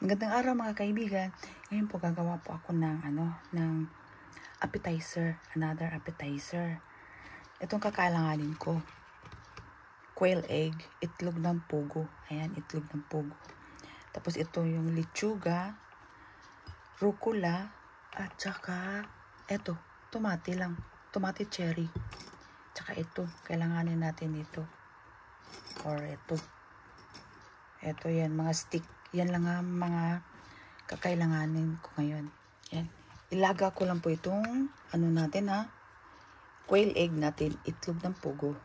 Magandang araw mga kaibigan. Ngayon po gagawa po ako ng ng appetizer, another appetizer. Itong kakailanganin ko. Quail egg, itlog ng pugo. Ayan, itlog ng pugo. Tapos ito yung lechuga, rucola, at saka ito, tomate lang. Tomate cherry. Tsaka ito, kailanganin natin ito. Or ito. Ito yan, mga stick. Yan lang ang mga kakailanganin ko ngayon. Yan. Ilaga ko lang po itong natin quail egg natin, itlog ng pugo.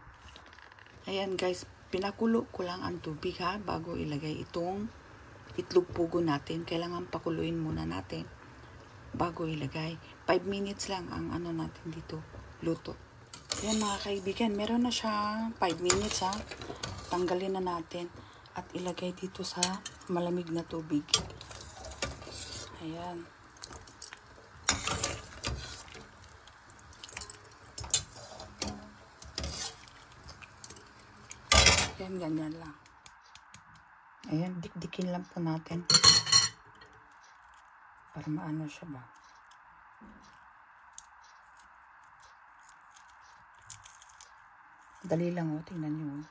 Ayan guys, pinakulo ko lang ang tubig bago ilagay itong itlog pugo natin. Kailangan pakuluin muna natin bago ilagay. 5 minutes lang ang natin dito, luto. Ayan mga kaibigan, meron na siya 5 minutes Tanggalin na natin at ilagay dito sa malamig na tubig. Ayan. Ayan, ganyan lang. Ayan, dikdikin lang po natin. Para maano siya ba. Dali lang tingnan nyo.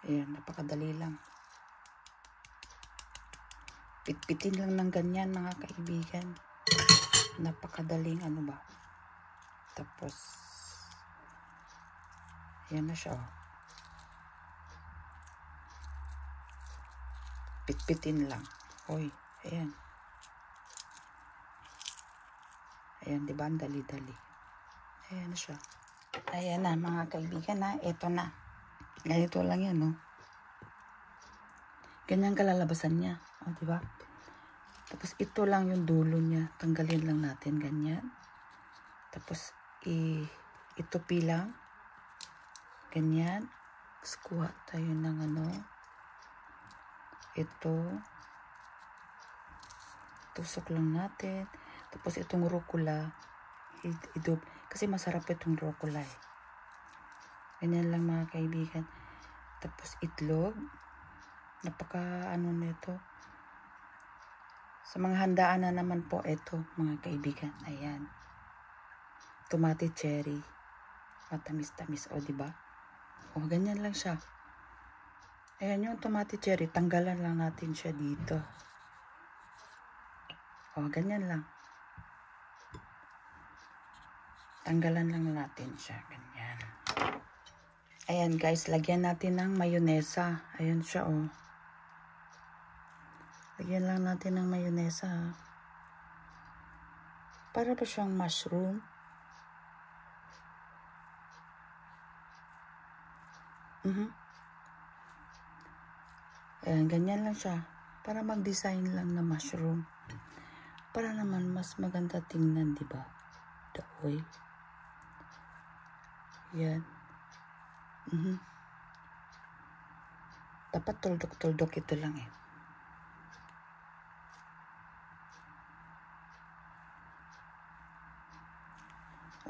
Ayan, napakadali lang. Pitpitin lang ng ganyan mga kaibigan. Napakadaling ba. Tapos, ayan na siya. Pitpitin lang. Hoy, ayan. Ayan, diba? Ang dali-dali. Ayan na siya. Ayan na mga kaibigan Ito na. Ganito lang yan, no? Ganyan kalalabasan niya. O, diba? Tapos, ito lang yung dulo niya. Tanggalin lang natin, ganyan. Tapos, ito pilang. Ganyan. Tapos, kuha tayo ng ito. Tusok lang natin. Tapos, itong rucola. Kasi masarap itong rucola Ganyan lang mga kaibigan. Tapos itlog. Napaka nito. Sa mga handaan na naman po ito mga kaibigan. Ayan. Tomate cherry. Matamis-tamis. O diba? O ganyan lang siya. Ayan yung tomate cherry. Tanggalan lang natin siya dito. O ganyan lang. Tanggalan lang natin siya. Ganyan. Ayan guys, lagyan natin ng mayonesa. Ayan siya Lagyan lang natin ng mayonesa Para ba siyang mushroom? Ayan, ganyan lang siya. Para mag-design lang na mushroom. Para naman mas maganda tingnan, diba? The oil. Yan. Dapat tuldok-tuldok ito lang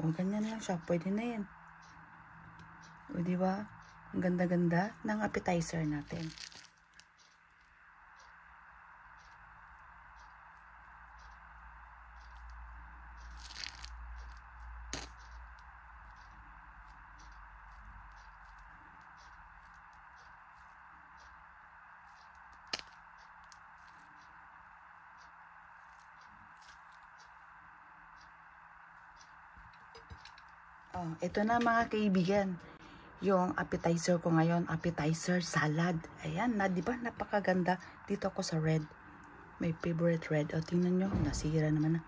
O, ganyan lang siya. Pwede na yan. O, diba? Ang ganda-ganda ng appetizer natin. Ito na mga kaibigan. Yung appetizer ko ngayon, appetizer salad. Ayan na, di ba? Napakaganda. Dito ako sa red. My favorite red. O, tingnan nyo, nasira naman na.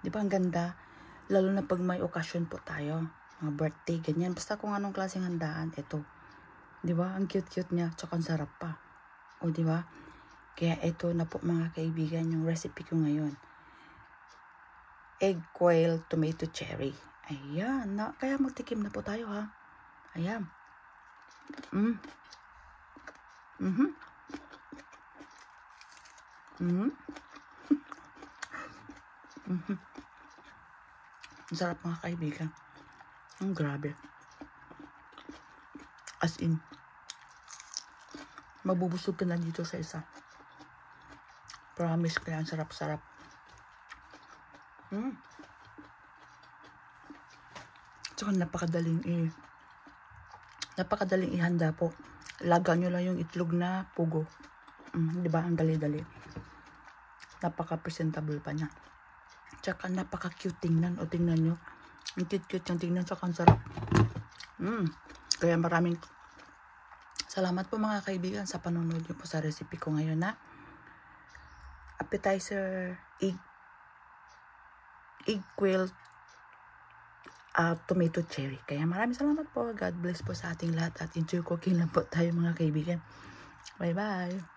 Di ba ang ganda? Lalo na pag may okasyon po tayo. Mga birthday, ganyan. Basta kung anong klaseng handaan, ito. Di ba? Ang cute-cute niya. Tsaka ang sarap pa. O, di ba? Kaya ito na po mga kaibigan, yung recipe ko ngayon. Egg quail tomato cherry. Ayan, kaya magtikim na po tayo Ayan. Ang sarap mga kaibigan. Ang grabe. As in. Mabubusog ka na dito sa isa. Promise, kaya ang sarap-sarap. Tsaka napakadaling ihanda po. Laga nyo lang yung itlog na pugo. Diba? Ang dali-dali. Napaka-presentable pa niya. Tsaka napaka-cute tingnan. O tingnan nyo. Ang cute-cute yung tingnan. Tsaka ang sarap. Kaya maraming salamat po mga kaibigan sa panonood nyo po sa recipe ko ngayon na appetizer egg quail tomato cherry. Kaya maraming salamat po. God bless po sa ating lahat at enjoy cooking lang po tayo mga kaibigan. Bye bye.